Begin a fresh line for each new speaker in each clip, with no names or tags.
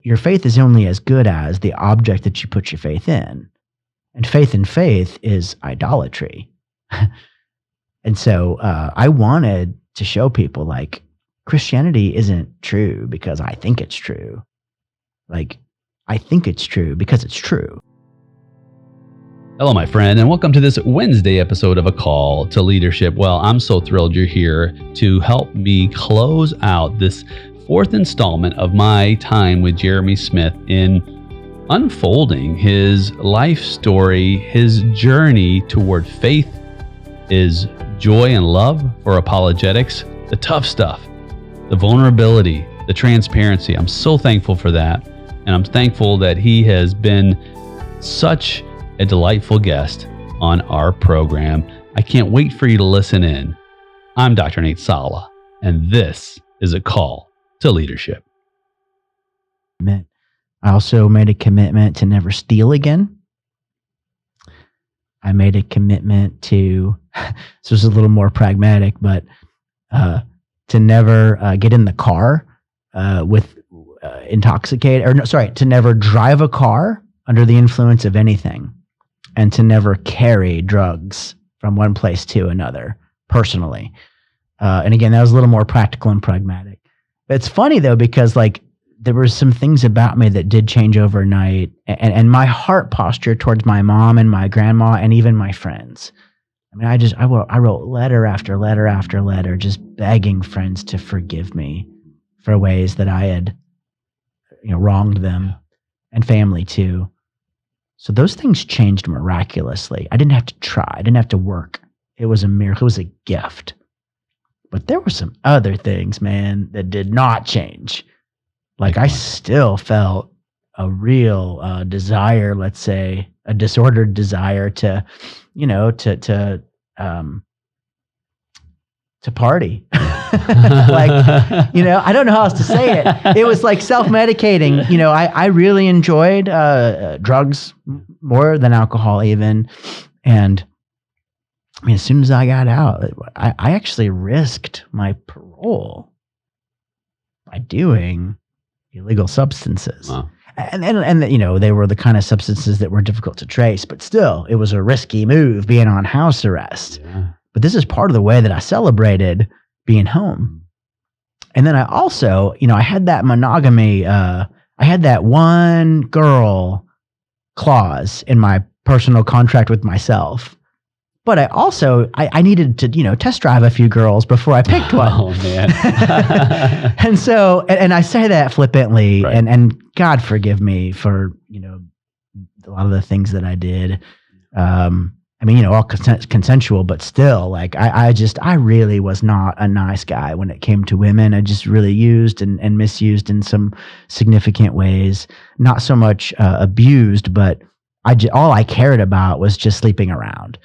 your faith is only as good as the object that you put your faith in. And faith in faith is idolatry. And so I wanted to show people like Christianity isn't true because I think it's true. Like, I think it's true because it's true.
Hello, my friend, and welcome to this Wednesday episode of A Call to Leadership. Well, I'm so thrilled you're here to help me close out this fourth installment of my time with Jeremy Smith in unfolding his life story, his journey toward faith, his joy and love for apologetics, the tough stuff, the vulnerability, the transparency. I'm so thankful for that. And I'm thankful that he has been such a delightful guest on our program. I can't wait for you to listen in. I'm Dr. Nate Sala, and this is A Call to Leadership.
I also made a commitment to never steal again. I made a commitment to, this was a little more pragmatic, but to never get in the car with intoxicated, or no, sorry, to never drive a car under the influence of anything, and to never carry drugs from one place to another personally. And again, that was a little more practical and pragmatic. But it's funny though, because like there were some things about me that did change overnight, and my heart posture towards my mom and my grandma and even my friends. I mean, I wrote letter after letter after letter, just begging friends to forgive me for ways that I had, wronged them, and family too. So those things changed miraculously. I didn't have to try. I didn't have to work. It was a miracle. It was a gift. But there were some other things, man, that did not change. Like I still felt a real desire, let's say, a disordered desire to party. Like, I don't know how else to say it. It was like self-medicating. I really enjoyed drugs more than alcohol even. And I mean, as soon as I got out, I actually risked my parole by doing illegal substances.
Wow.
And they were the kind of substances that were difficult to trace, but still, it was a risky move being on house arrest.
Yeah.
But this is part of the way that I celebrated being home. And then I also, I had that monogamy, I had that one girl clause in my personal contract with myself. But I also, I needed to, test drive a few girls before I picked one.
Oh, man.
And so, and I say that flippantly,
Right.
and God forgive me for, a lot of the things that I did. All consensual, but still, like, I really was not a nice guy when it came to women. I just really used and misused in some significant ways. Not so much abused, but all I cared about was just sleeping around.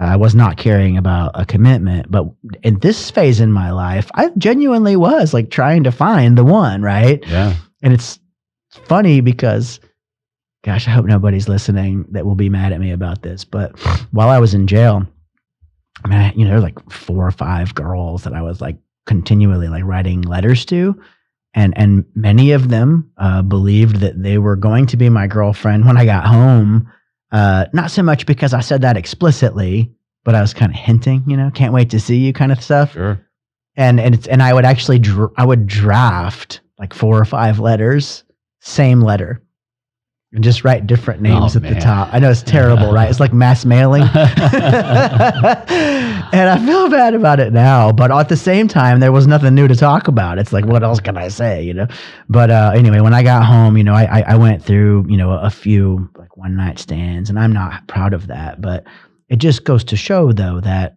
I was not caring about a commitment. But in this phase in my life, I genuinely was like trying to find the one, right?
Yeah.
And it's funny because, gosh, I hope nobody's listening that will be mad at me about this. But while I was in jail, there were like 4 or 5 girls that I was like continually like writing letters to. And many of them believed that they were going to be my girlfriend when I got home. Not so much because I said that explicitly, but I was kind of hinting, can't wait to see you kind of stuff.
Sure.
And I would actually, I would draft like 4 or 5 letters, same letter, and just write different names at the top. I know it's terrible, right? It's like mass mailing. And I feel bad about it now, but at the same time, there was nothing new to talk about. It's like, what else can I say, But anyway, when I got home, I went through, a few like one night stands, and I'm not proud of that, but it just goes to show though that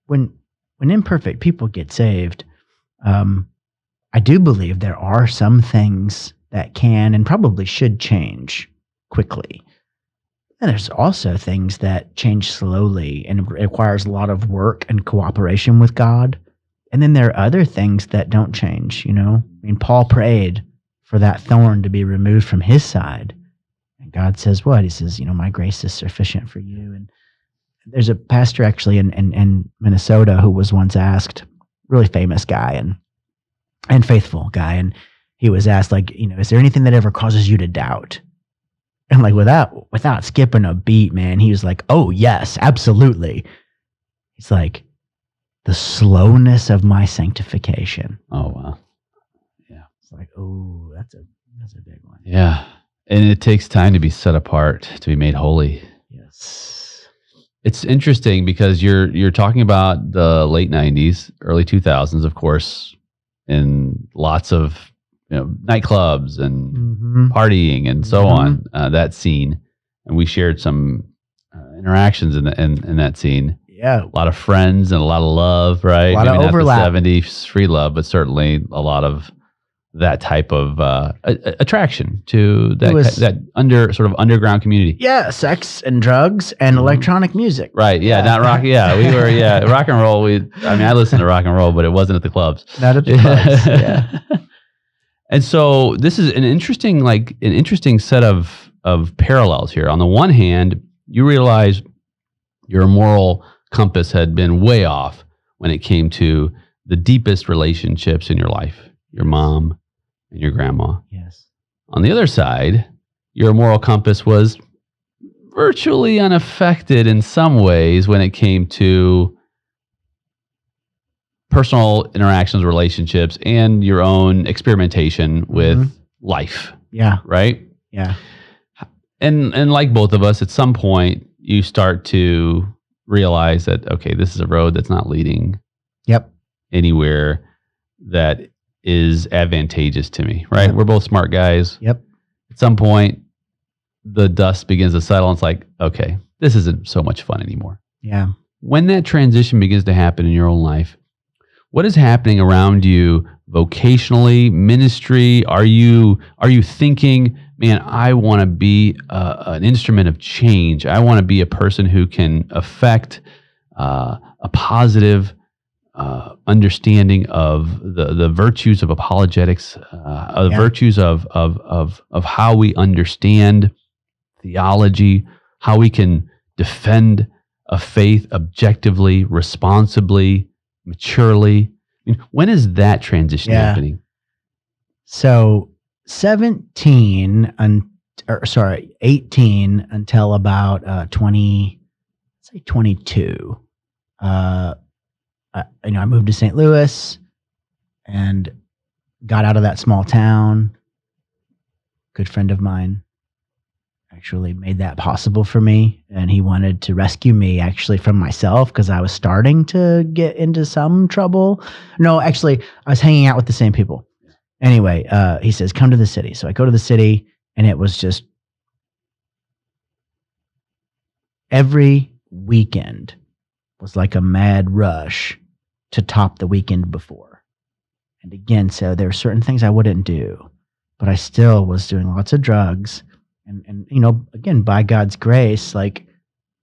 when imperfect people get saved, I do believe there are some things that can and probably should change quickly. And there's also things that change slowly and it requires a lot of work and cooperation with God. And then there are other things that don't change, Paul prayed for that thorn to be removed from his side. And God says what? He says, my grace is sufficient for you. And there's a pastor actually in Minnesota who was once asked, really famous guy and faithful guy. And he was asked, like, is there anything that ever causes you to doubt? And like without skipping a beat, man, he was like, oh yes, absolutely. He's like, the slowness of my sanctification.
Oh wow. Yeah.
It's like, oh, that's a big one.
Yeah. And it takes time to be set apart, to be made holy.
Yes.
It's interesting because you're talking about the late 90s, early 2000s, of course, and lots of nightclubs and partying and so on, that scene. And we shared some interactions in that scene.
Yeah.
A lot of friends and a lot of love, right?
A lot of overlap.
Not the 70s free love, but certainly a lot of that type of attraction to that sort of underground community.
Yeah, sex and drugs and electronic music.
Right. Yeah. Not rock. Yeah, we were. Yeah, rock and roll. I listened to rock and roll, but it wasn't at the clubs.
Not at the clubs. Yeah.
And so this is an interesting set of parallels here. On the one hand, you realize your moral compass had been way off when it came to the deepest relationships in your life, your mom and your grandma.
Yes.
On the other side, your moral compass was virtually unaffected in some ways when it came to personal interactions, relationships, and your own experimentation with life.
Yeah.
Right?
Yeah.
And like both of us, at some point, you start to realize that, okay, this is a road that's not leading anywhere that is advantageous to me, right?
Yep.
We're both smart guys.
Yep.
At some point, the dust begins to settle, and it's like, okay, this isn't so much fun anymore.
Yeah.
When that transition begins to happen in your own life, what is happening around you vocationally, ministry? Are you thinking, man, I want to be an instrument of change. I want to be a person who can affect a positive understanding of the virtues of apologetics, the virtues of how we understand theology, how we can defend a faith objectively, responsibly, maturely. I mean, when is that transition happening?
So 18 until about 22. I moved to St. Louis and got out of that small town. Good friend of mine actually made that possible for me, and he wanted to rescue me actually from myself because I was starting to get into some trouble. No, actually, I was hanging out with the same people. Anyway, he says, come to the city. So I go to the city, and it was just every weekend was like a mad rush to top the weekend before. And again, so there were certain things I wouldn't do, but I still was doing lots of drugs. And again, by God's grace, like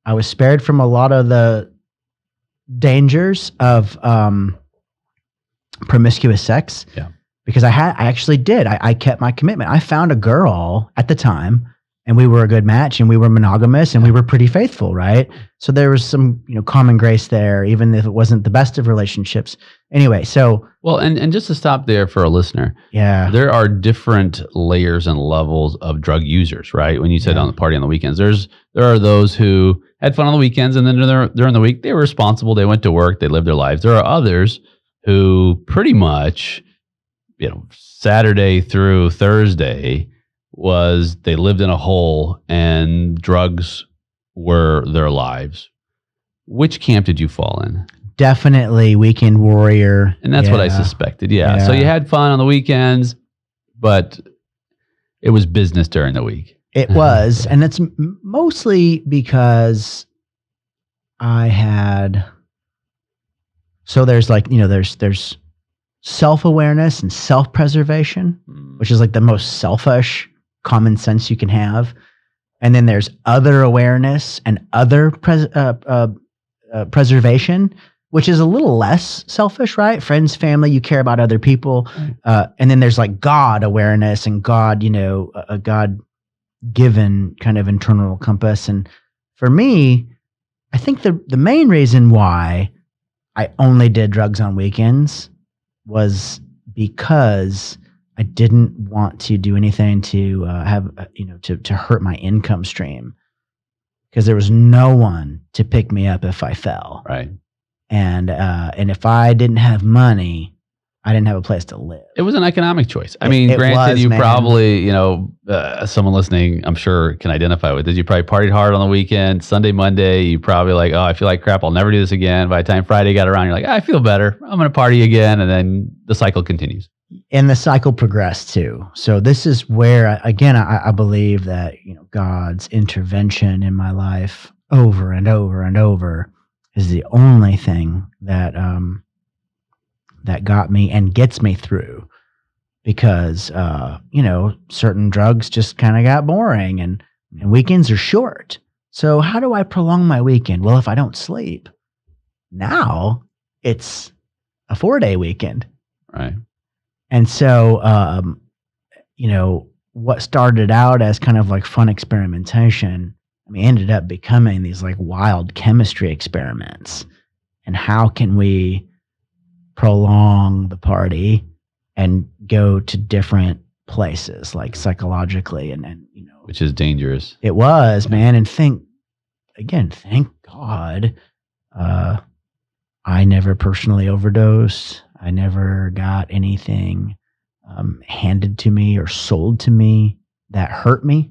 I was spared from a lot of the dangers of promiscuous sex.
Yeah.
Because I actually did. I kept my commitment. I found a girl at the time, and we were a good match, and we were monogamous, and we were pretty faithful, right? So there was some, common grace there, even if it wasn't the best of relationships. Anyway, so
well, and just to stop there for a listener, there are different layers and levels of drug users, right? When you said on the party on the weekends, there are those who had fun on the weekends, and then during the week they were responsible. They went to work, they lived their lives. There are others who pretty much, Saturday through Thursday they lived in a hole and drugs were their lives. Which camp did you fall in?
Definitely weekend warrior.
And that's what I suspected. Yeah. So you had fun on the weekends, but it was business during the week.
It was. And it's mostly because so there's there's self-awareness and self-preservation, which is like the most selfish common sense you can have. And then there's other awareness and other preservation, which is a little less selfish, right? Friends, family, you care about other people. And then there's like God awareness and God, a God-given kind of internal compass. And for me, I think the main reason why I only did drugs on weekends was because I didn't want to do anything to to hurt my income stream, because there was no one to pick me up if I fell.
Right.
And if I didn't have money, I didn't have a place to live.
It was an economic choice. I mean, granted, you probably, someone listening, I'm sure, can identify with this. You probably partied hard on the weekend. Sunday, Monday, you probably like, oh, I feel like crap. I'll never do this again. By the time Friday got around, you're like, I feel better. I'm going to party again. And then the cycle continues.
And the cycle progressed too. So this is where, again, I believe that, God's intervention in my life over and over and over is the only thing that that got me and gets me through, because certain drugs just kind of got boring, and weekends are short. So how do I prolong my weekend? Well, if I don't sleep, now it's a 4-day weekend.
Right.
And so, what started out as kind of like fun experimentation, ended up becoming these like wild chemistry experiments. And how can we prolong the party and go to different places, like psychologically, and
which is dangerous.
It was, man. And thank God, I never personally overdosed. I never got anything handed to me or sold to me that hurt me.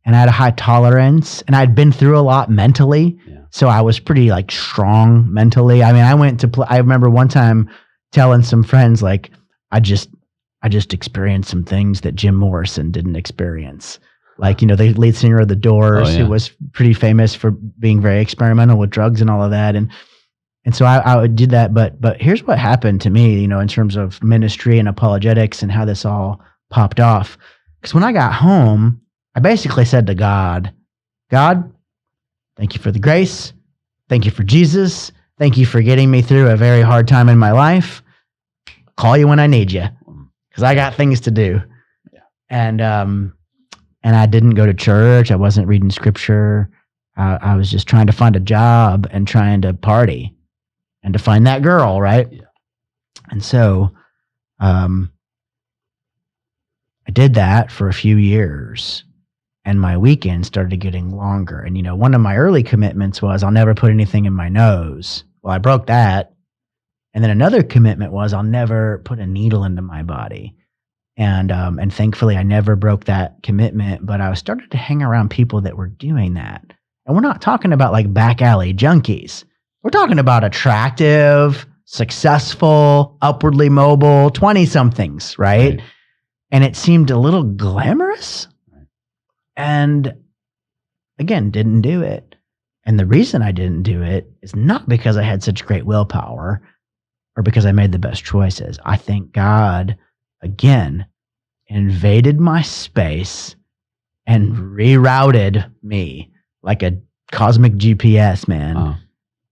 And I had a high tolerance, and I'd been through a lot mentally.
Yeah.
So I was pretty like strong mentally. I went to I remember one time telling some friends, like, I just experienced some things that Jim Morrison didn't experience. Like, the lead singer of The Doors, who was pretty famous for being very experimental with drugs and all of that. And so I would do that. But here's what happened to me, in terms of ministry and apologetics and how this all popped off. Because when I got home, I basically said to God, thank you for the grace. Thank you for Jesus. Thank you for getting me through a very hard time in my life. Call you when I need you, because I got things to do. Yeah. And I didn't go to church. I wasn't reading scripture. I was just trying to find a job and trying to party and to find that girl, right? Yeah. And so I did that for a few years. And my weekends started getting longer. And, one of my early commitments was I'll never put anything in my nose. Well, I broke that. And then another commitment was I'll never put a needle into my body. And thankfully, I never broke that commitment. But I started to hang around people that were doing that. And we're not talking about like back alley junkies. We're talking about attractive, successful, upwardly mobile 20-somethings, right? And it seemed a little glamorous. And again, didn't do it. And the reason I didn't do it is not because I had such great willpower or because I made the best choices. I think God, again, invaded my space and rerouted me like a cosmic GPS, man. Wow.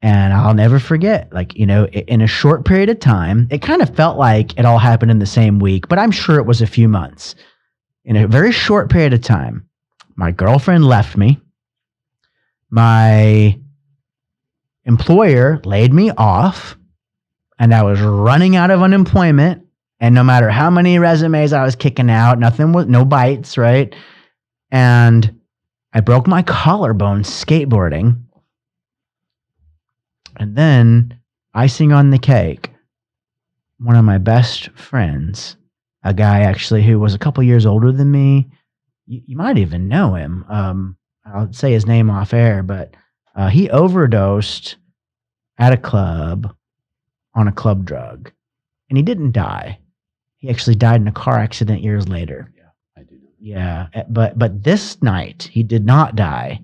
And I'll never forget, like, in a short period of time, it kind of felt like it all happened in the same week, but I'm sure it was a few months. In a very short period of time, my girlfriend left me. My employer laid me off, and I was running out of unemployment. And no matter how many resumes I was kicking out, no bites, right? And I broke my collarbone skateboarding. And then, icing on the cake, one of my best friends, a guy actually who was a couple years older than me, you might even know him. I'll say his name off air, but he overdosed at a club on a club drug, and he didn't die. He actually died in a car accident years later.
Yeah, I do know.
Yeah, but this night he did not die,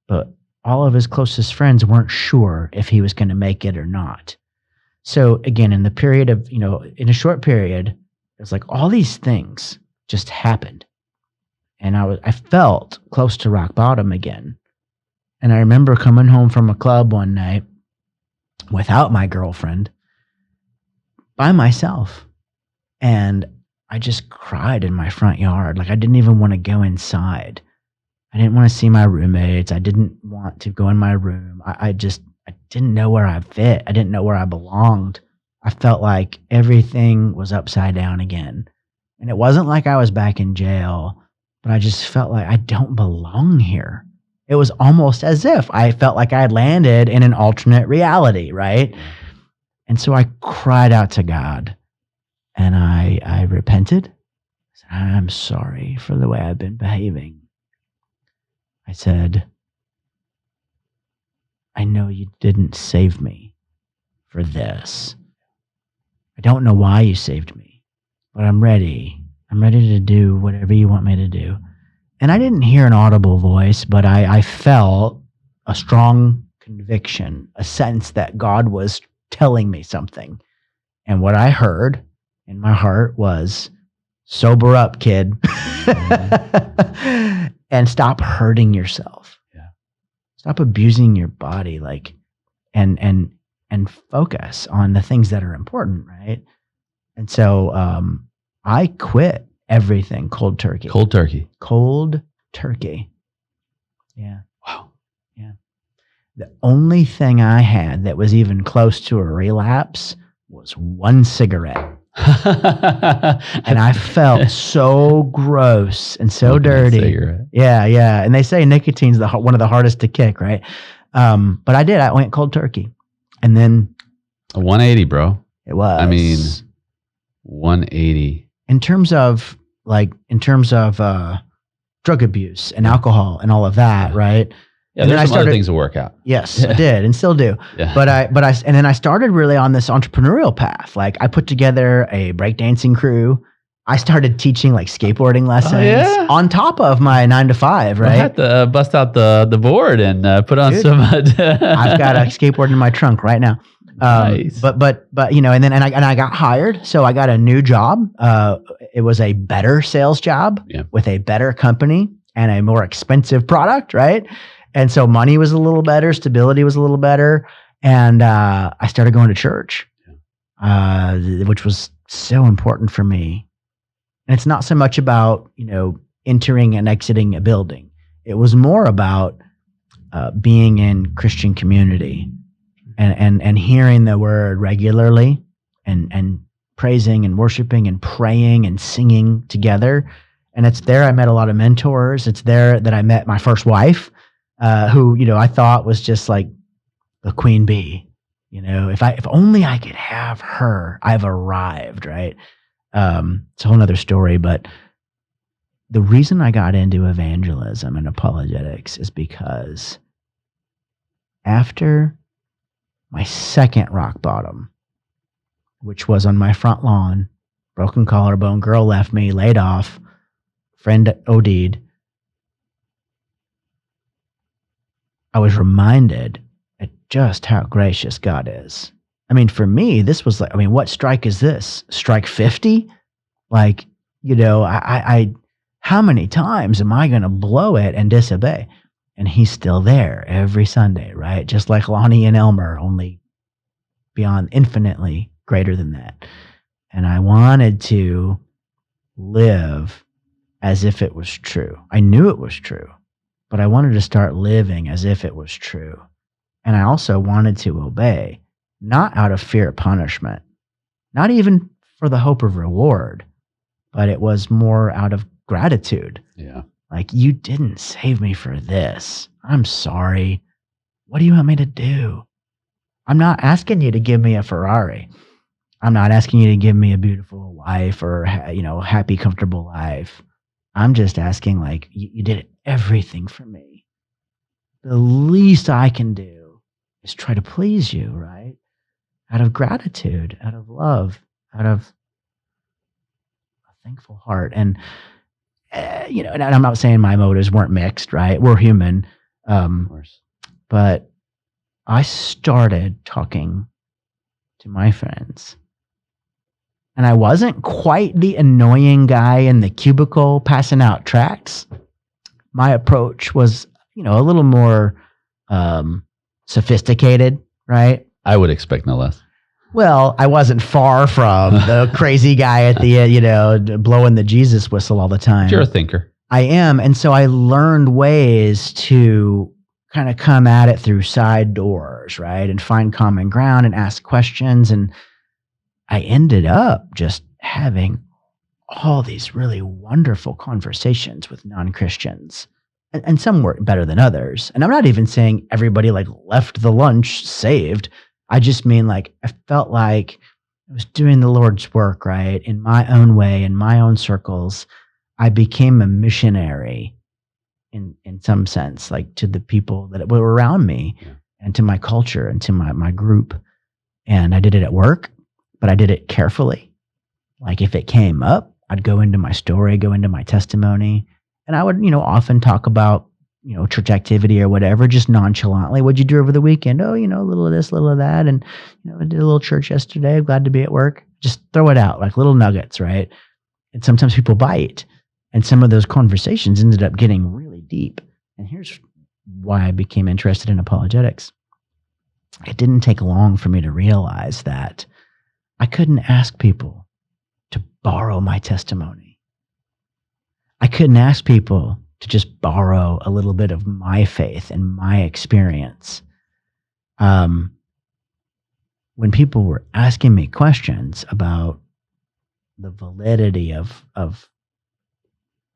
but all of his closest friends weren't sure if he was going to make it or not. So again, in the period of, in a short period, it's like all these things just happened. And I felt close to rock bottom again. And I remember coming home from a club one night without my girlfriend, by myself. And I just cried in my front yard. Like, I didn't even want to go inside. I didn't want to see my roommates. I didn't want to go in my room. I didn't know where I fit. I didn't know where I belonged. I felt like everything was upside down again. And it wasn't like I was back in jail, but I just felt like I don't belong here. It was almost as if I felt like I had landed in an alternate reality, right? And so I cried out to God, and I repented. I said, I'm sorry for the way I've been behaving. I said, I know you didn't save me for this. I don't know why you saved me, but I'm ready. I'm ready to do whatever you want me to do. And I didn't hear an audible voice, but I felt a strong conviction, a sense that God was telling me something. And what I heard in my heart was, sober up, kid, and stop hurting yourself.
Yeah.
Stop abusing your body, and focus on the things that are important, right? And so I quit everything cold turkey.
Cold turkey.
Cold turkey. Yeah.
Wow.
Yeah. The only thing I had that was even close to a relapse was one cigarette. And I felt so gross and so dirty. Yeah, yeah. And they say nicotine's one of the hardest to kick, right? But I did. I went cold turkey. And then
a 180, bro.
It was.
I mean, 180.
In terms of drug abuse and alcohol and all of that, right?
Yeah, and there's some other things to work out.
Yes, I did and still do.
Yeah.
And then I started really on this entrepreneurial path. Like I put together a breakdancing crew. I started teaching like skateboarding lessons on top of my 9 to 5, right?
I had to bust out the board and put on some.
I've got a skateboard in my trunk right now.
Nice.
But and I got hired. So I got a new job. It was a better sales job with a better company and a more expensive product, right? And so money was a little better, stability was a little better, and I started going to church, which was so important for me. And it's not so much about entering and exiting a building. It was more about being in Christian community and hearing the word regularly and praising and worshiping and praying and singing together. And it's there I met a lot of mentors. It's there that I met my first wife, who I thought was just like the queen bee. If only I could have her, I've arrived, right? It's a whole nother story, but the reason I got into evangelism and apologetics is because after my second rock bottom, which was on my front lawn, broken collarbone, girl left me, laid off, friend OD'd, I was reminded at just how gracious God is. I mean, for me, this was like, what strike is this? Strike 50? Like, I how many times am I going to blow it and disobey? And he's still there every Sunday, right? Just like Lonnie and Elmer, only beyond infinitely greater than that. And I wanted to live as if it was true. I knew it was true, but I wanted to start living as if it was true. And I also wanted to obey, not out of fear of punishment, not even for the hope of reward, but it was more out of gratitude.
Yeah.
Like, you didn't save me for this. I'm sorry. What do you want me to do? I'm not asking you to give me a Ferrari. I'm not asking you to give me a beautiful wife or, happy, comfortable life. I'm just asking, like, you did everything for me. The least I can do is try to please you, right? Out of gratitude, out of love, out of a thankful heart. And, and I'm not saying my motives weren't mixed, right? We're human.
Of course.
But I started talking to my friends. And I wasn't quite the annoying guy in the cubicle passing out tracts. My approach was, a little more sophisticated, right?
I would expect no less.
Well, I wasn't far from the crazy guy at the, blowing the Jesus whistle all the time.
You're a thinker.
I am. And so I learned ways to kind of come at it through side doors, right? And find common ground and ask questions. And I ended up just having all these really wonderful conversations with non-Christians. And some were better than others. And I'm not even saying everybody like left the lunch saved. I just mean like I felt like I was doing the Lord's work, right? In my own way, in my own circles. I became a missionary in some sense, like to the people that were around me and to my culture and to my group. And I did it at work, but I did it carefully. Like if it came up, I'd go into my story, go into my testimony, and I would, often talk about, church activity or whatever, just nonchalantly. What'd you do over the weekend? Oh, a little of this, little of that. And, I did a little church yesterday. I'm glad to be at work. Just throw it out like little nuggets, right? And sometimes people bite. And some of those conversations ended up getting really deep. And here's why I became interested in apologetics. It didn't take long for me to realize that I couldn't ask people to borrow my testimony. I couldn't ask people to just borrow a little bit of my faith and my experience. When people were asking me questions about the validity of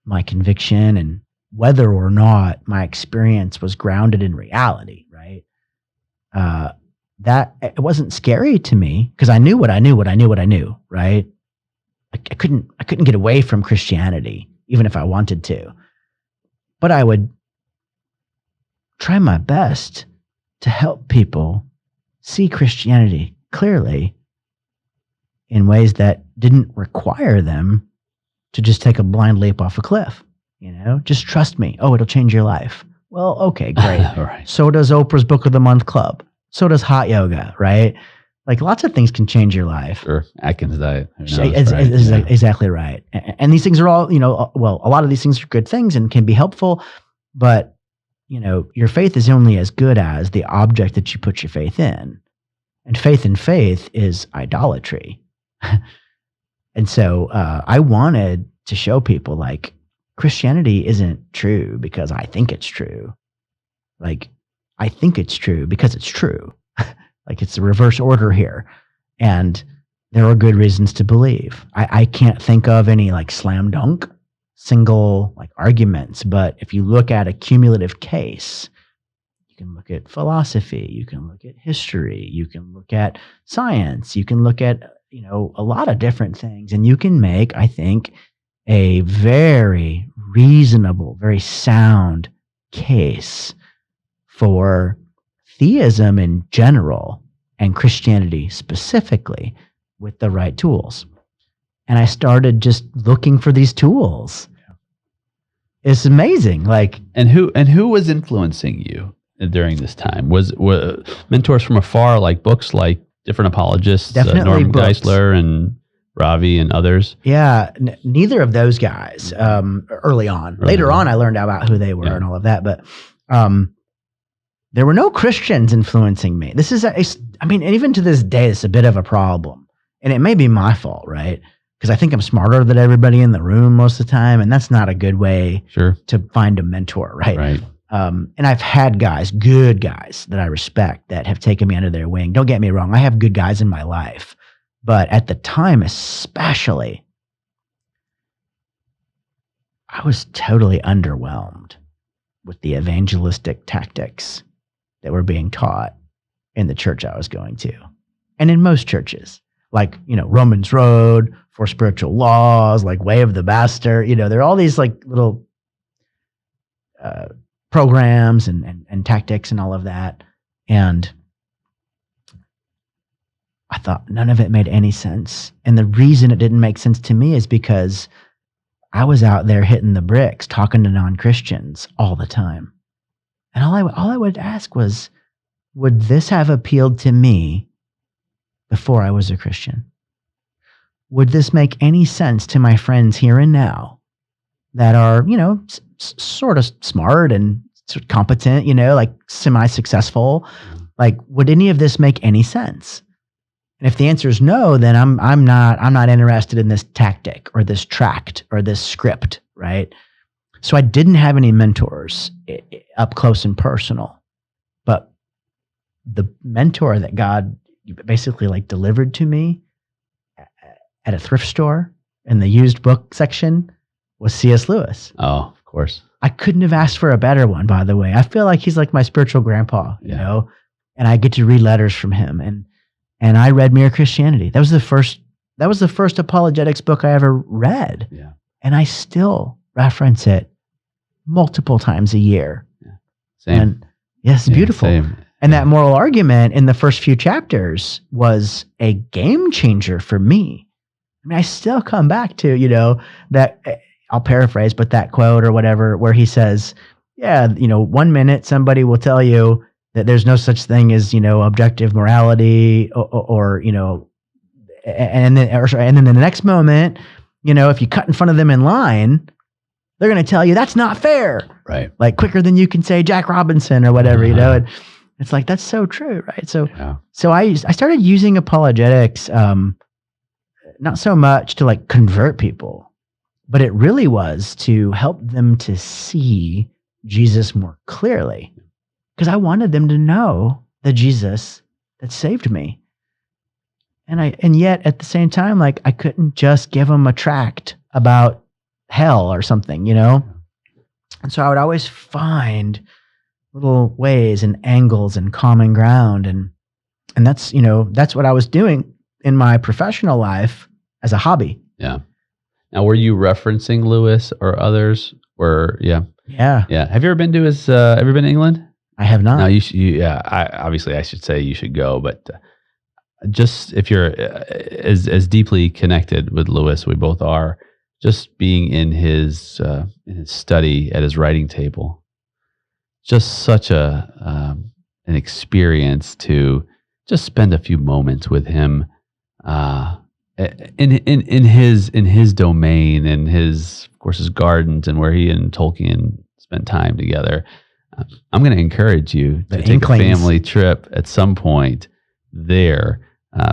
my conviction and whether or not my experience was grounded in reality, right? That it wasn't scary to me because I knew what I knew, right? I couldn't get away from Christianity, even if I wanted to. But I would try my best to help people see Christianity clearly in ways that didn't require them to just take a blind leap off a cliff. Just trust me. Oh, it'll change your life. Well, okay, great.
Right.
So does Oprah's Book of the Month Club. So does hot yoga, right? Like lots of things can change your life.
Sure. Atkins diet.
Exactly right. And these things are all, a lot of these things are good things and can be helpful, but your faith is only as good as the object that you put your faith in. And faith in faith is idolatry. And so I wanted to show people like Christianity isn't true because I think it's true. Like I think it's true because it's true. Like it's the reverse order here. And there are good reasons to believe. I can't think of any like slam dunk single like arguments, but if you look at a cumulative case, you can look at philosophy, you can look at history, you can look at science, you can look at, a lot of different things. And you can make, I think, a very reasonable, very sound case for theism in general and Christianity specifically with the right tools. And I started just looking for these tools. It's amazing.
And who was influencing you during this time? Were mentors from afar, like books, like different apologists,
definitely
Norm Geisler and Ravi and others?
Yeah, neither of those guys early on. Later on, I learned about who they were and all of that. But there were no Christians influencing me. This is, and even to this day, it's a bit of a problem. And it may be my fault, right? Because I think I'm smarter than everybody in the room most of the time. And that's not a good way to find a mentor, right?
Right.
And I've had guys, good guys that I respect that have taken me under their wing. Don't get me wrong. I have good guys in my life. But at the time, especially, I was totally underwhelmed with the evangelistic tactics that were being taught in the church I was going to. And in most churches, like, Romans Road, For Spiritual Laws, like Way of the Master, there are all these like little programs and tactics and all of that. And I thought none of it made any sense. And the reason it didn't make sense to me is because I was out there hitting the bricks, talking to non-Christians all the time. And all I would ask was, would this have appealed to me before I was a Christian? Would this make any sense to my friends here and now that are, sort of smart and sort of competent, like semi-successful? Like, would any of this make any sense? And if the answer is no, then I'm not interested in this tactic or this tract or this script, right? So I didn't have any mentors up close and personal, but the mentor that God basically like delivered to me at a thrift store in the used book section was C.S. Lewis.
Oh, of course.
I couldn't have asked for a better one, by the way. I feel like he's like my spiritual grandpa, you know, and I get to read letters from him. And I read Mere Christianity. That was the first apologetics book I ever read.
Yeah.
And I still reference it multiple times a year.
Yeah. Same.
And yes, it's beautiful.
Same.
And that moral argument in the first few chapters was a game changer for me. I mean, I still come back to, you know, that I'll paraphrase, but that quote or whatever, where he says, yeah, you know, 1 minute somebody will tell you that there's no such thing as, you know, objective morality or you know, and then the next moment, you know, if you cut in front of them in line, they're going to tell you that's not fair.
Right.
Like quicker than you can say Jack Robinson or whatever, you know, and it's like, that's so true. Right. So, so I started using apologetics, not so much to like convert people, but it really was to help them to see Jesus more clearly. Because I wanted them to know the Jesus that saved me. And yet at the same time, like I couldn't just give them a tract about hell or something, you know? And so I would always find little ways and angles and common ground. And that's, you know, that's what I was doing in my professional life as a hobby.
Yeah. Now, were you referencing Lewis or others? Yeah. Have you ever been to ever been to England?
I have not.
No, obviously I should say you should go, but just if you're as deeply connected with Lewis, we both are, just being in his study at his writing table, just such an experience to just spend a few moments with him in his domain, and of course his gardens, and where he and Tolkien spent time together. I'm going to encourage you to take a family trip at some point there,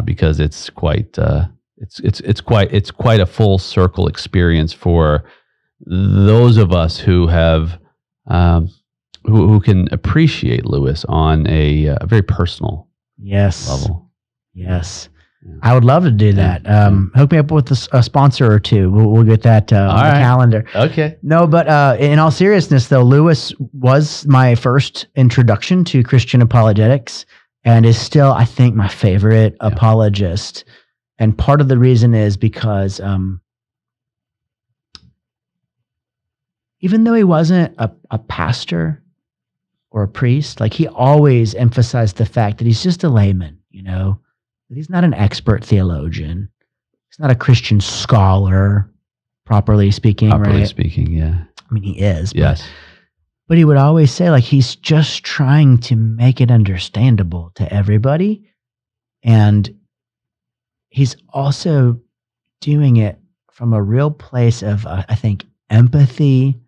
because it's quite it's quite a full circle experience for those of us who have who can appreciate Lewis on a very personal level. Yes. Yeah.
I would love to do that. Hook me up with a sponsor or two. We'll get that on the calendar.
Okay.
No, but in all seriousness, though, Lewis was my first introduction to Christian apologetics and is still, I think, my favorite apologist. And part of the reason is because even though he wasn't a pastor or a priest, like he always emphasized the fact that he's just a layman, you know? He's not an expert theologian. He's not a Christian scholar, properly speaking,
Properly speaking, yeah.
I mean, he is.
Yes.
But he would always say, like, he's just trying to make it understandable to everybody. And he's also doing it from a real place of, I think, empathy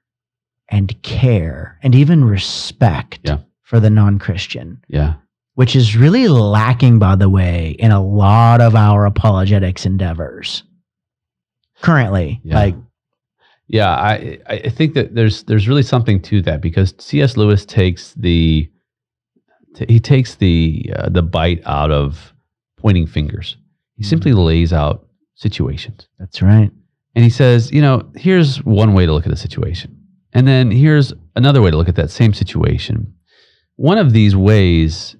and care and even respect for the non-Christian.
Yeah. Which
is really lacking, by the way, in a lot of our apologetics endeavors currently.
I think that there's really something to that, because C.S. Lewis takes the bite out of pointing fingers. He simply lays out situations.
That's right.
And he says, you know, here's one way to look at a situation, and then here's another way to look at that same situation. One of these ways,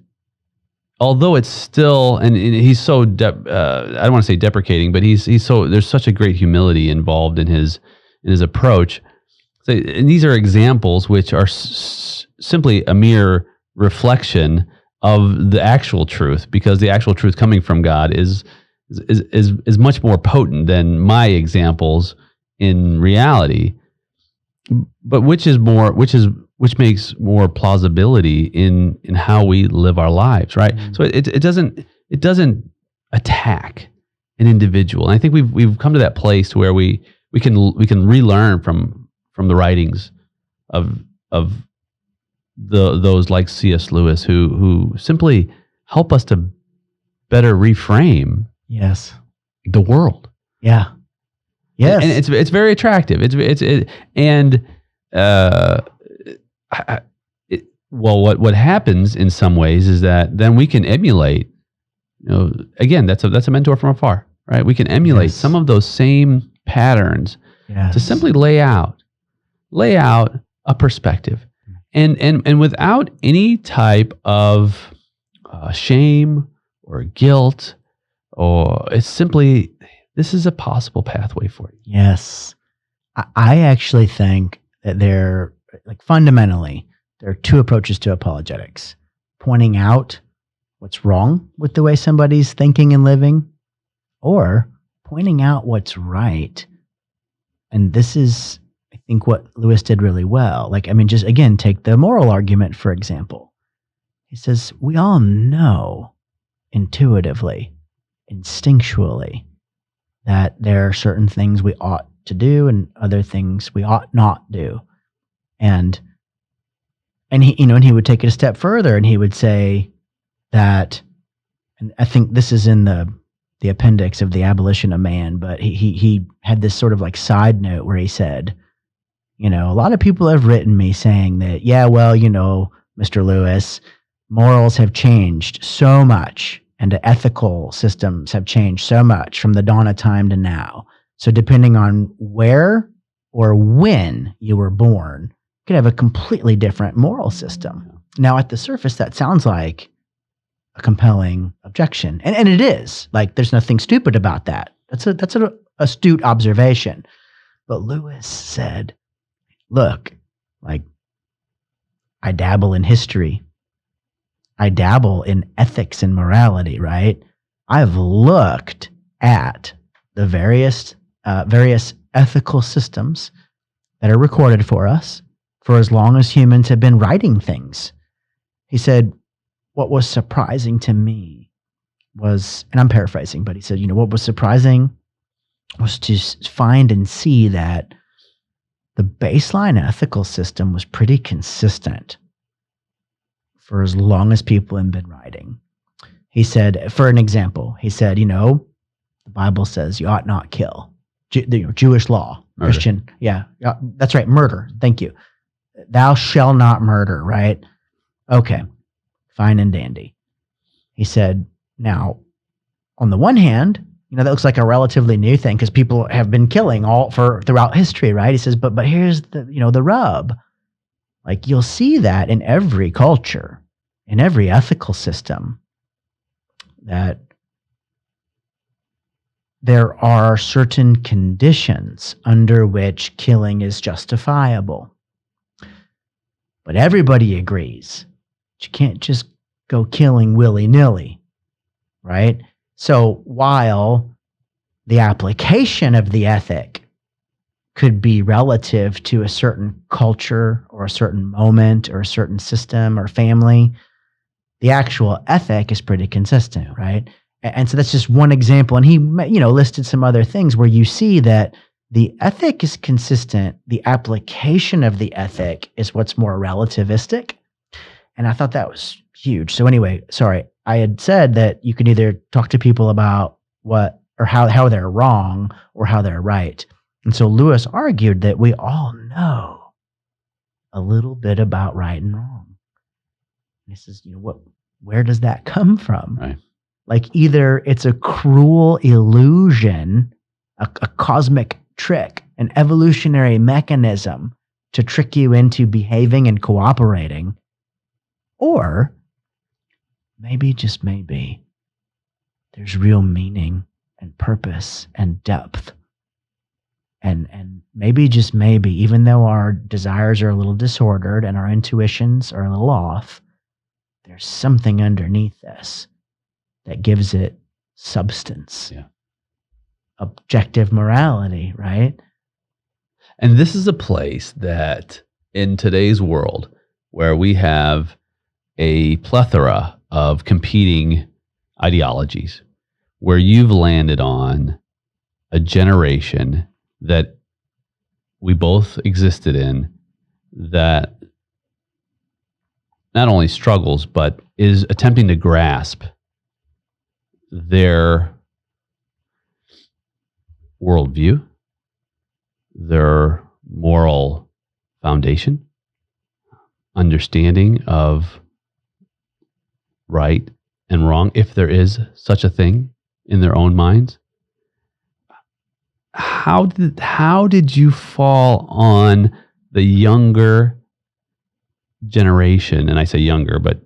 although it's still, and he's so, I don't want to say deprecating, but he's so, there's such a great humility involved in his approach. So, and these are examples which are simply a mere reflection of the actual truth, because the actual truth coming from God is much more potent than my examples in reality. But which makes more plausibility in how we live our lives, right? Mm-hmm. So it doesn't attack an individual. And I think we've come to that place where we can relearn from the writings of those like C.S. Lewis who simply help us to better reframe the world.
Yeah. Yes.
And it's very attractive. What happens in some ways is that then we can emulate, you know, again, that's a mentor from afar, right? We can emulate some of those same patterns
Yes.
to simply lay out a perspective, and without any type of shame or guilt, or it's simply, this is a possible pathway for you.
Yes. I actually think that fundamentally, there are two approaches to apologetics: pointing out what's wrong with the way somebody's thinking and living, or pointing out what's right. And this is, I think, what Lewis did really well. Just again, take the moral argument, for example. He says, we all know intuitively, instinctually, that there are certain things we ought to do and other things we ought not do. And he would take it a step further, and he would say that, and I think this is in the appendix of the Abolition of Man, but he had this sort of like side note where he said, a lot of people have written me saying that, yeah, well, Mr. Lewis, morals have changed so much, and the ethical systems have changed so much from the dawn of time to now. So depending on where or when you were born, you could have a completely different moral system. Now, at the surface, that sounds like a compelling objection. And it is. There's nothing stupid about that. That's an astute observation. But Lewis said, look, I dabble in history. I dabble in ethics and morality, right? I've looked at the various ethical systems that are recorded for us for as long as humans have been writing things. He said, what was surprising to me was, and I'm paraphrasing, but he said, what was surprising was to find and see that the baseline ethical system was pretty consistent for as long as people have been writing. He said, for an example, he said, the Bible says you ought not kill. Jewish law,
Murder.
Christian. Yeah, that's right. Murder. Thank you. Thou shalt not murder, right? Okay, fine and dandy. He said, now, on the one hand, that looks like a relatively new thing because people have been killing throughout history, right? He says, but here's the rub. You'll see that in every culture, in every ethical system, that there are certain conditions under which killing is justifiable. But everybody agrees that you can't just go killing willy-nilly, right? So while the application of the ethic could be relative to a certain culture or a certain moment or a certain system or family, the actual ethic is pretty consistent, right? And so that's just one example. And he, listed some other things where you see that the ethic is consistent. The application of the ethic is what's more relativistic. And I thought that was huge. So anyway, sorry, I had said that you could either talk to people about what or how they're wrong or how they're right. And so Lewis argued that we all know a little bit about right and wrong. And he says, where does that come from?
Right.
Either it's a cruel illusion, a cosmic trick, an evolutionary mechanism to trick you into behaving and cooperating, or maybe, just maybe, there's real meaning and purpose and depth. And maybe, just maybe, even though our desires are a little disordered and our intuitions are a little off, there's something underneath this that gives it substance.
Yeah.
Objective morality, right?
And this is a place that in today's world where we have a plethora of competing ideologies, where you've landed on a generation that we both existed in that not only struggles, but is attempting to grasp their worldview, their moral foundation, understanding of right and wrong, if there is such a thing in their own minds. how did you fall on the younger generation? And I say younger, but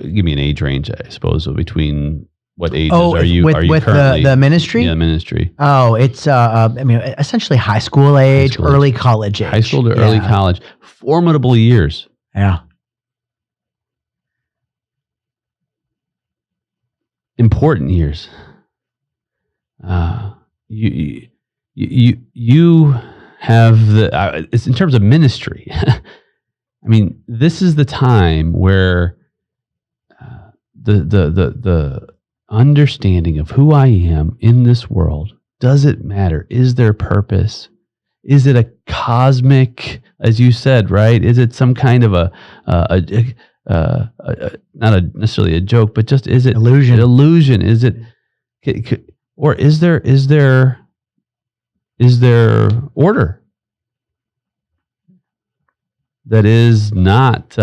give me an age range, I suppose, between what ages are you currently
the ministry?
Yeah, ministry.
Oh, it's essentially high school age, early college age.
High school to early college. Formidable years.
Yeah.
Important years. You have it's in terms of ministry. I mean, this is the time where the understanding of who I am in this world, does it matter? Is there purpose? Is it a cosmic, as you said, right? Is it some kind of not necessarily a joke, but just is it
illusion?
Illusion? Is it, or is there order that is not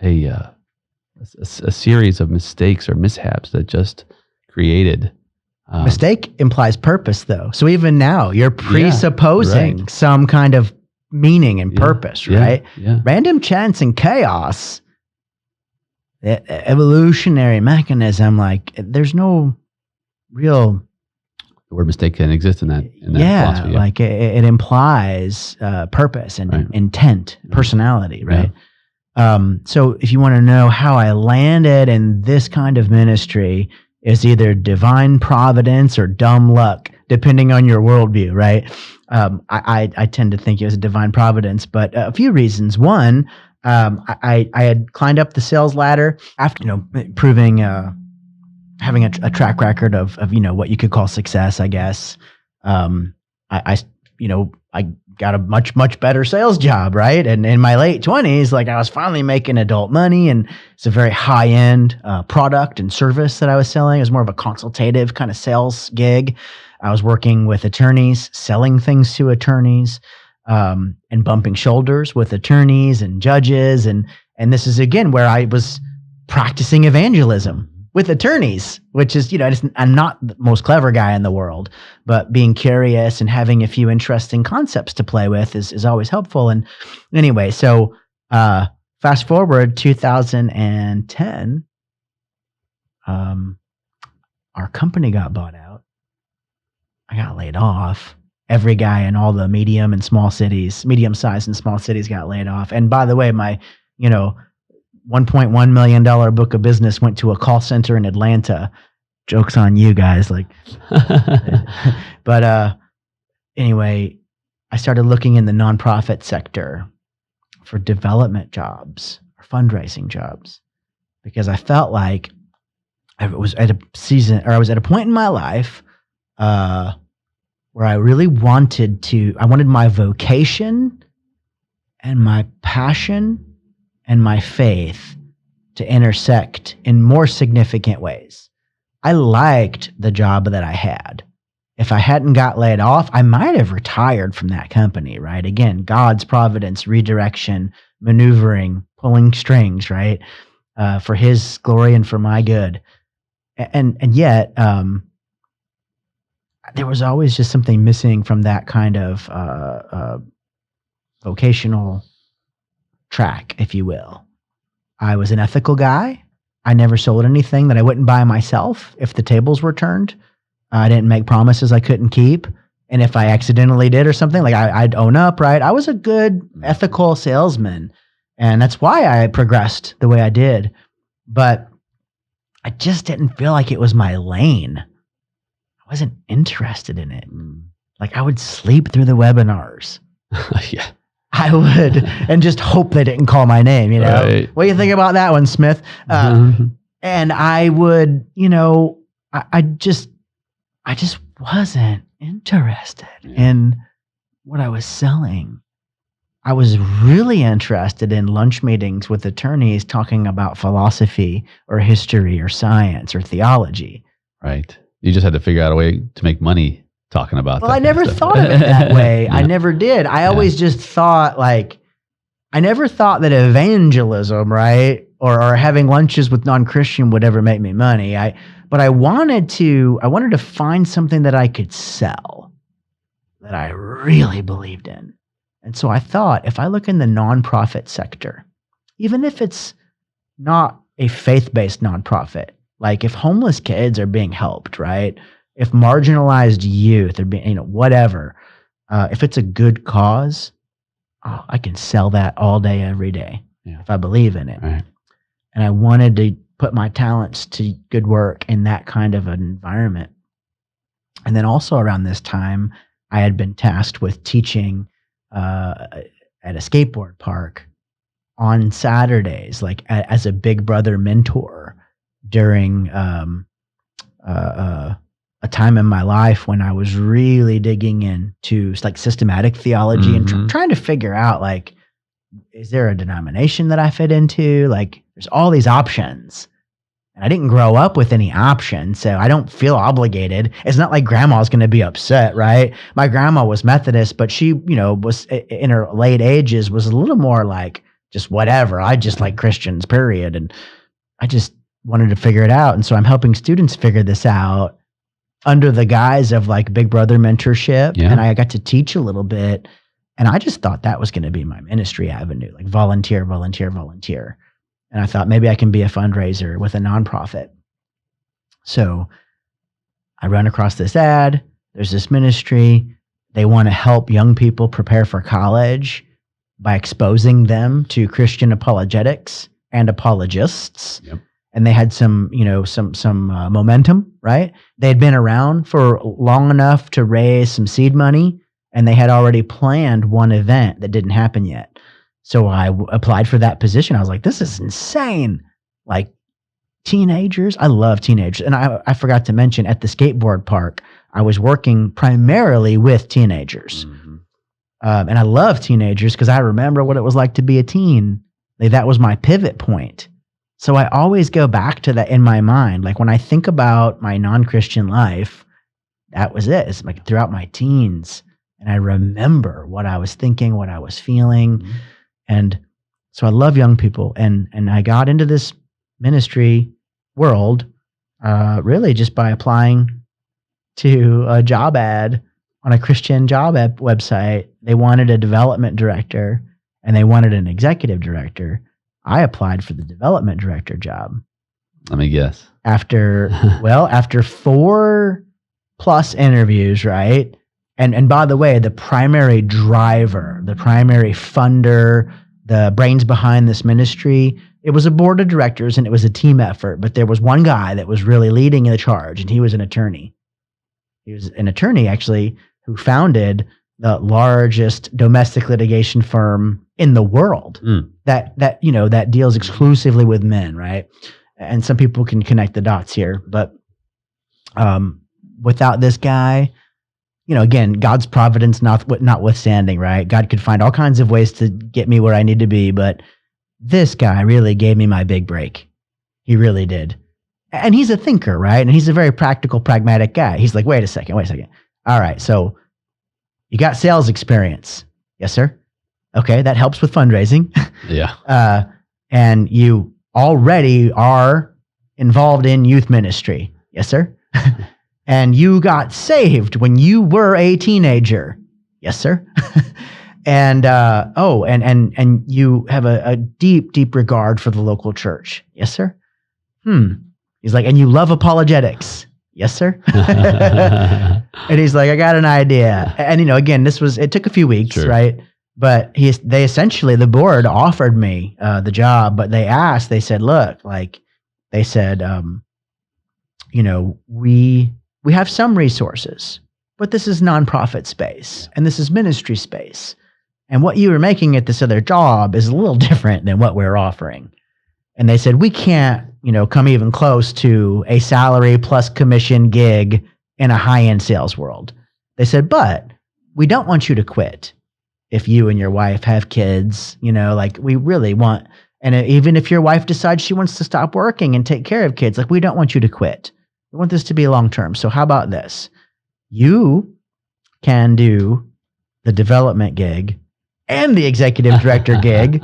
a series of mistakes or mishaps that just created.
Mistake implies purpose, though. So even now, you're presupposing some kind of meaning and purpose, right?
Yeah.
Random chance and chaos, the evolutionary mechanism, like there's no real.
The word mistake can exist in that philosophy.
Like it implies purpose and intent, personality, right? So if you want to know how I landed in this kind of ministry, it's either divine providence or dumb luck, depending on your worldview, right? I tend to think it was a divine providence, but a few reasons. One, I had climbed up the sales ladder after, proving, having a track record of what you could call success, I guess. I got a much better sales job, right? And in my late 20s, like I was finally making adult money, and it's a very high end product and service that I was selling. It was more of a consultative kind of sales gig. I was working with attorneys, selling things to attorneys, and bumping shoulders with attorneys and judges. And this is again where I was practicing evangelism with attorneys, which is, I'm not the most clever guy in the world, but being curious and having a few interesting concepts to play with is always helpful. And anyway, so fast forward 2010, our company got bought out. I got laid off. Every guy in all the medium-sized and small cities got laid off. And by the way, my, $1.1 million book of business went to a call center in Atlanta. Joke's on you guys. But anyway, I started looking in the nonprofit sector for development jobs or fundraising jobs, because I felt like I was at a point in my life where I really wanted my vocation and my passion and my faith to intersect in more significant ways. I liked the job that I had. If I hadn't got laid off, I might have retired from that company, right? Again, God's providence, redirection, maneuvering, pulling strings, right? For his glory and for my good. And yet, there was always just something missing from that kind of vocational track, if you will. I was an ethical guy. I never sold anything that I wouldn't buy myself if the tables were turned. I didn't make promises I couldn't keep. And if I accidentally did or something, like I'd own up, right? I was a good ethical salesman. And that's why I progressed the way I did. But I just didn't feel like it was my lane. I wasn't interested in it. Like I would sleep through the webinars.
Yeah.
I would, and just hope they didn't call my name, Right. What do you think about that one, Smith? And I would, I just wasn't interested in what I was selling. I was really interested in lunch meetings with attorneys talking about philosophy or history or science or theology.
Right. You just had to figure out a way to make money talking about that.
Well, I never thought of it that way. I never did. I always just thought I never thought that evangelism, right, or having lunches with non-Christian would ever make me money. But I wanted to find something that I could sell that I really believed in. And so I thought, if I look in the nonprofit sector, even if it's not a faith-based nonprofit, like if homeless kids are being helped, right? If marginalized youth are being, whatever, if it's a good cause, I can sell that all day, every day, if I believe in it.
Right.
And I wanted to put my talents to good work in that kind of an environment. And then also around this time, I had been tasked with teaching at a skateboard park on Saturdays, like as a big brother mentor during a time in my life when I was really digging into like systematic theology and trying to figure out, like, is there a denomination that I fit into? Like, there's all these options. And I didn't grow up with any options, so I don't feel obligated. It's not like grandma's going to be upset, right? My grandma was Methodist, but she, was in her late ages, was a little more like, just whatever. I just like Christians, period. And I just wanted to figure it out. And so I'm helping students figure this out under the guise of like Big Brother mentorship.
Yeah.
And I got to teach a little bit. And I just thought that was going to be my ministry avenue, like volunteer. And I thought maybe I can be a fundraiser with a nonprofit. So I run across this ad. There's this ministry. They want to help young people prepare for college by exposing them to Christian apologetics and apologists.
Yep.
And they had some momentum, right? They had been around for long enough to raise some seed money, and they had already planned one event that didn't happen yet. So I applied for that position. I was like, this is insane. Like, teenagers, I love teenagers. And I forgot to mention, at the skateboard park, I was working primarily with teenagers.
Mm-hmm.
And I love teenagers because I remember what it was like to be a teen. Like, that was my pivot point. So I always go back to that in my mind. Like, when I think about my non-Christian life, that was it. It's like throughout my teens. And I remember what I was thinking, what I was feeling.
Mm-hmm.
And so I love young people. And I got into this ministry world really just by applying to a job ad on a Christian job website. They wanted a development director and they wanted an executive director. I applied for the development director job.
Let me guess.
After 4+ interviews, right? And by the way, the primary driver, the primary funder, the brains behind this ministry, it was a board of directors and it was a team effort. But there was one guy that was really leading the charge, and he was an attorney. He was an attorney, actually, who founded the largest domestic litigation firm in the world that deals exclusively with men, right? And some people can connect the dots here, but without this guy, again, God's providence notwithstanding, right? God could find all kinds of ways to get me where I need to be, but this guy really gave me my big break. He really did. And he's a thinker, right? And he's a very practical, pragmatic guy. He's like, wait a second. All right, so you got sales experience. Yes, sir. Okay, that helps with fundraising.
Yeah.
And you already are involved in youth ministry. Yes, sir. And you got saved when you were a teenager. Yes, sir. And and you have a deep, deep regard for the local church. Yes, sir. He's like, and you love apologetics. Yes, sir. And he's like, I got an idea. And again, it took a few weeks,
Sure.
right? But they essentially, the board offered me the job, but they said, look, we have some resources, but this is nonprofit space and this is ministry space. And what you were making at this other job is a little different than what we're offering. And they said, we can't, come even close to a salary plus commission gig in a high-end sales world. They said, but we don't want you to quit if you and your wife have kids, we really want, and even if your wife decides she wants to stop working and take care of kids, we don't want you to quit. We want this to be long-term. So how about this? You can do the development gig and the executive director gig,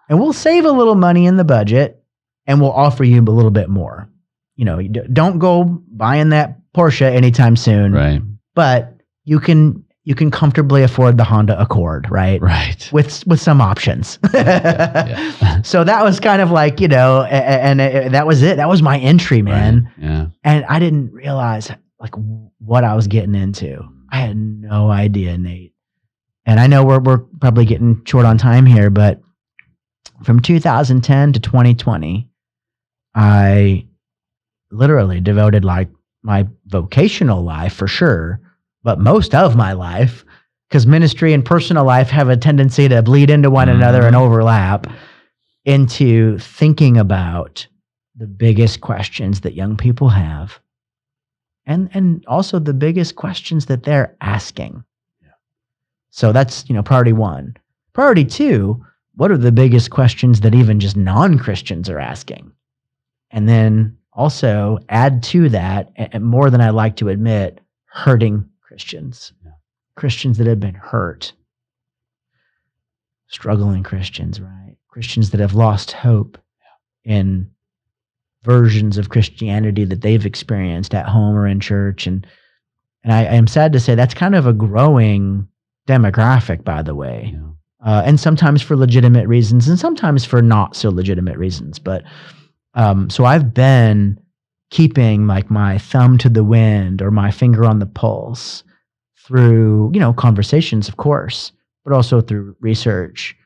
and we'll save a little money in the budget, and we'll offer you a little bit more. Don't go buying that Porsche anytime soon,
Right.
but you can comfortably afford the Honda Accord, right?
Right.
With some options.
Yeah.
So that was kind of like, that was it. That was my entry, man.
Right. Yeah.
And I didn't realize like what I was getting into. I had no idea, Nate. And I know we're probably getting short on time here, but from 2010 to 2020, I literally devoted like my vocational life for sure, but most of my life, because ministry and personal life have a tendency to bleed into one another and overlap, into thinking about the biggest questions that young people have, and also the biggest questions that they're asking. Yeah. So that's, priority one. Priority two, what are the biggest questions that even just non-Christians are asking? And then also add to that, and more than I like to admit, hurting Christians. Yeah. Christians that have been hurt. Struggling Christians, right? Christians that have lost hope in versions of Christianity that they've experienced at home or in church. And I am sad to say that's kind of a growing demographic, by the way. Yeah. And sometimes for legitimate reasons and sometimes for not so legitimate reasons. But so I've been keeping like my thumb to the wind or my finger on the pulse through, conversations, of course, but also through research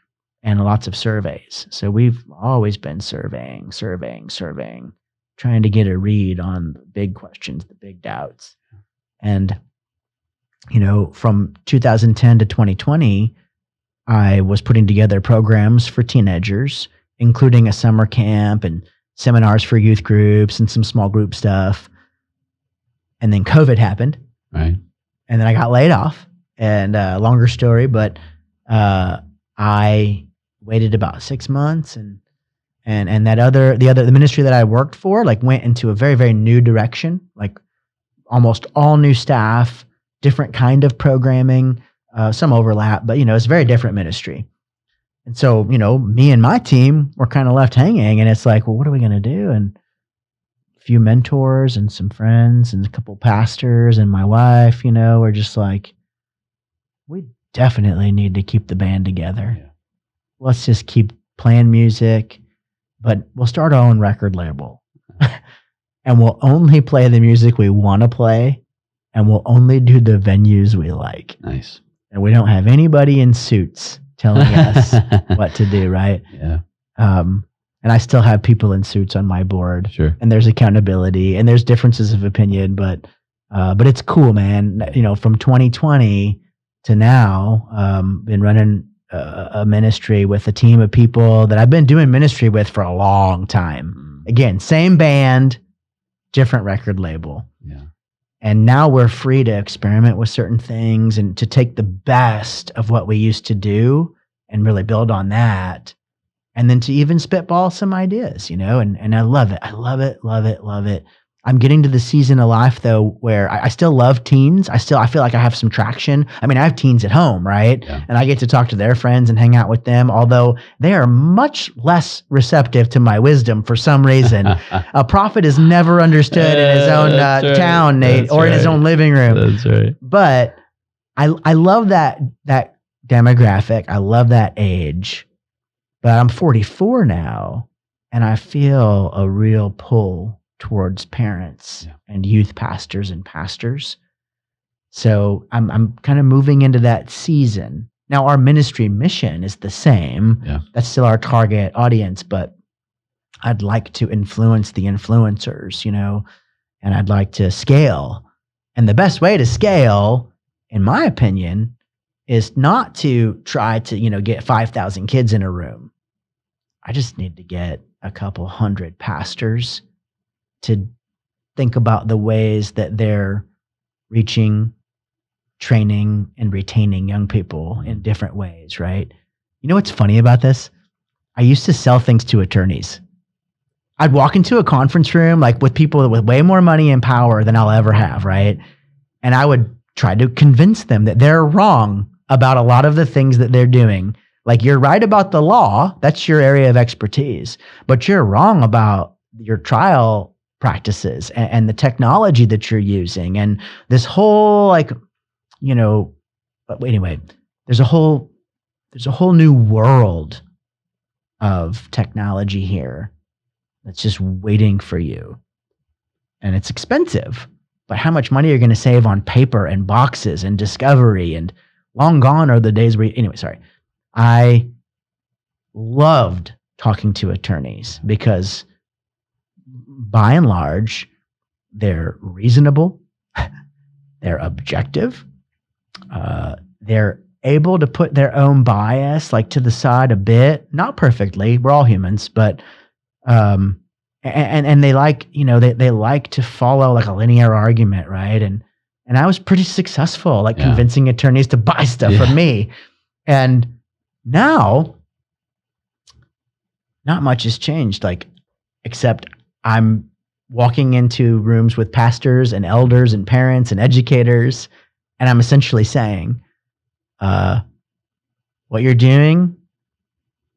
and lots of surveys. So we've always been surveying, trying to get a read on the big questions, the big doubts. And, from 2010 to 2020, I was putting together programs for teenagers, including a summer camp and seminars for youth groups and some small group stuff. And then COVID happened.
Right.
And then I got laid off. And longer story, but I waited about 6 months and the ministry that I worked for like went into a very, very new direction, like almost all new staff, different kind of programming, some overlap, but it's a very different ministry. And so, me and my team were kind of left hanging, and it's like, well, what are we going to do? And a few mentors and some friends and a couple pastors and my wife, we're just like, we definitely need to keep the band together. Yeah. Let's just keep playing music, but we'll start our own record label. And we'll only play the music we want to play, and we'll only do the venues we like.
Nice.
And we don't have anybody in suits telling us what to do, right?
Yeah.
And I still have people in suits on my board.
Sure.
And there's accountability and there's differences of opinion, but it's cool, man. From 2020 to now, been running a ministry with a team of people that I've been doing ministry with for a long time. Again, same band, different record label.
Yeah.
And now we're free to experiment with certain things and to take the best of what we used to do and really build on that. And then to even spitball some ideas, and I love it. I love it. I'm getting to the season of life though, where I still love teens. I feel like I have some traction. I mean, I have teens at home, right? Yeah. And I get to talk to their friends and hang out with them, although they are much less receptive to my wisdom for some reason. A prophet is never understood in his own town, Nate, or in his own living room.
That's right.
But I love that demographic. I love that age. But I'm 44 now, and I feel a real pull towards parents and youth pastors and pastors. So I'm kind of moving into that season. Now our ministry mission is the same. Yeah. That's still our target audience, but I'd like to influence the influencers, and I'd like to scale. And the best way to scale, in my opinion, is not to try to, get 5,000 kids in a room. I just need to get a couple hundred pastors to think about the ways that they're reaching, training, and retaining young people in different ways, right? You know what's funny about this? I used to sell things to attorneys. I'd walk into a conference room like with people with way more money and power than I'll ever have, right? And I would try to convince them that they're wrong about a lot of the things that they're doing, Like, you're right about the law. That's your area of expertise, but you're wrong about your trial practices and the technology that you're using. And this whole, like, but anyway, there's a whole new world of technology here that's just waiting for you. And it's expensive, but how much money you're going to save on paper and boxes and discovery, and long gone are the days where anyway, sorry. I loved talking to attorneys because by and large, they're reasonable, they're objective, they're able to put their own bias like to the side a bit, not perfectly. We're all humans, but and they like, they like to follow like a linear argument, right? And I was pretty successful, like convincing attorneys to buy stuff from me. And now, not much has changed, like, except I'm walking into rooms with pastors and elders and parents and educators, and I'm essentially saying, what you're doing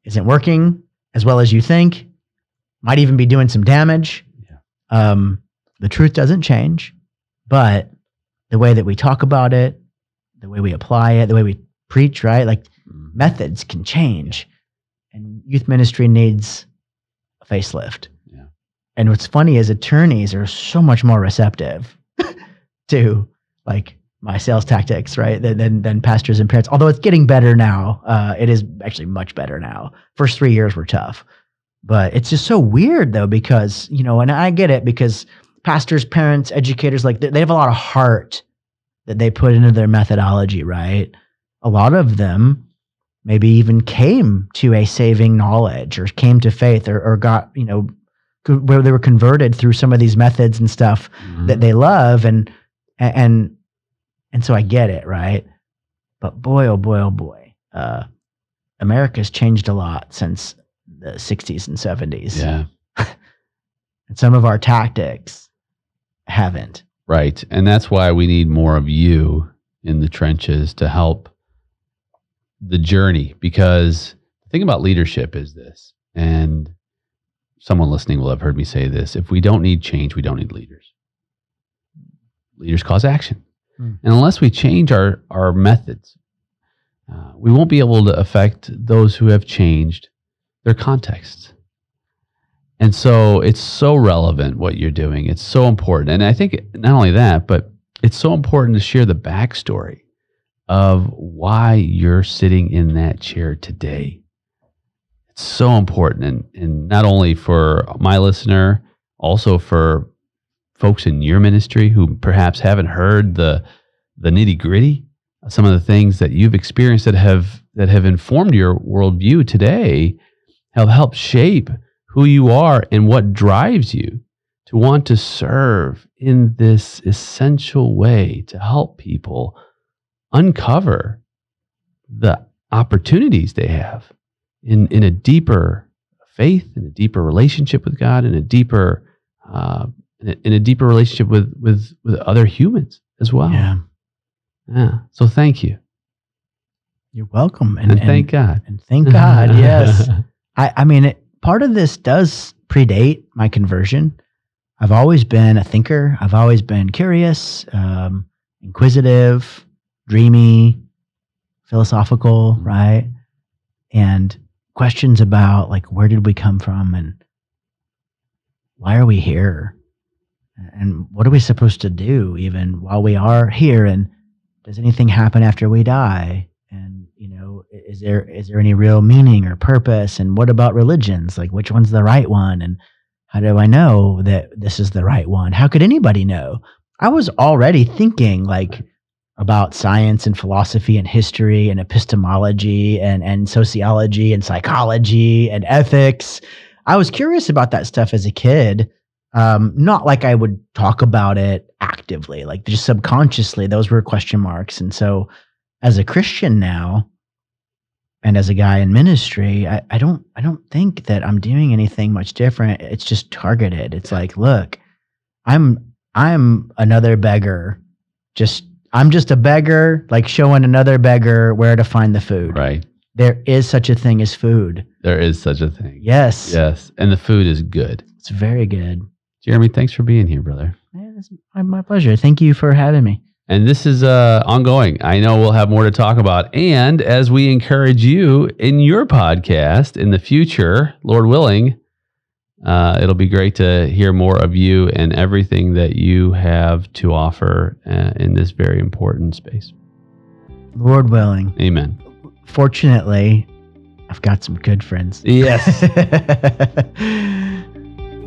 isn't working as well as you think, might even be doing some damage. The truth doesn't change, but the way that we talk about it, the way we apply it, the way we preach, right? Like, methods can change, and youth ministry needs a facelift. And what's funny is attorneys are so much more receptive to like my sales tactics, right? Than pastors and parents. Although it's getting better now. It is actually much better now. First 3 years were tough, but it's just so weird though, because, and I get it, because pastors, parents, educators, like they have a lot of heart that they put into their methodology, right? A lot of them maybe even came to a saving knowledge or came to faith or got, where they were converted through some of these methods and stuff that they love. And so I get it, right? But boy, oh boy, America's changed a lot since the 60s and 70s.
Yeah.
And some of our tactics haven't.
Right. And that's why we need more of you in the trenches to help the journey, because the thing about leadership is this, and someone listening will have heard me say this: if we don't need change, we don't need leaders. Leaders cause action. And unless we change our methods, we won't be able to affect those who have changed their contexts. And so it's so relevant what you're doing. It's so important. And I think not only that, but it's so important to share the backstory of why you're sitting in that chair today. It's so important. And not only for my listener, also for folks in your ministry who perhaps haven't heard the nitty gritty, some of the things that you've experienced that have informed your worldview today, have helped shape who you are and what drives you to want to serve in this essential way to help people uncover the opportunities they have in a deeper faith, in a deeper relationship with God, in a deeper relationship with other humans as well. Yeah. So thank you.
You're welcome.
And thank God.
And thank God. Yes. I mean, part of this does predate my conversion. I've always been a thinker. I've always been curious, inquisitive, dreamy, philosophical, right? And questions about like, where did we come from and why are we here? And what are we supposed to do even while we are here? And does anything happen after we die? And, is there any real meaning or purpose? And what about religions? Like, which one's the right one? And how do I know that this is the right one? How could anybody know? I was already thinking like about science and philosophy and history and epistemology and sociology and psychology and ethics. I was curious about that stuff as a kid. Not like I would talk about it actively, like just subconsciously, those were question marks. And so as a Christian now, and as a guy in ministry, I don't think that I'm doing anything much different. It's just targeted. It's like, look, I'm another beggar. I'm just a beggar, like showing another beggar where to find the food.
Right.
there is such a thing as food.
There is such a thing.
Yes.
Yes. And the food is good.
It's very good.
Jeremy, thanks for being here, brother.
Yeah, it's my pleasure. Thank you for having me.
And this is ongoing. I know we'll have more to talk about. And as we encourage you in your podcast in the future, Lord willing, it'll be great to hear more of you and everything that you have to offer in this very important space.
Lord willing.
Amen.
Fortunately, I've got some good friends.
Yes.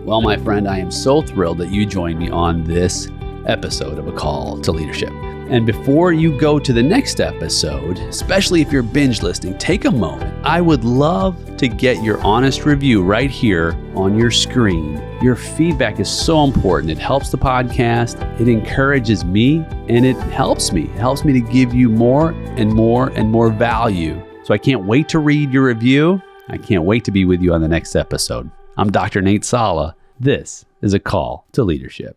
Well, my friend, I am so thrilled that you joined me on this episode of A Call to Leadership. And before you go to the next episode, especially if you're binge listening, take a moment. I would love to get your honest review right here on your screen. Your feedback is so important. It helps the podcast, it encourages me, and it helps me. It helps me to give you more and more and more value. So I can't wait to read your review. I can't wait to be with you on the next episode. I'm Dr. Nate Sala. This is A Call to Leadership.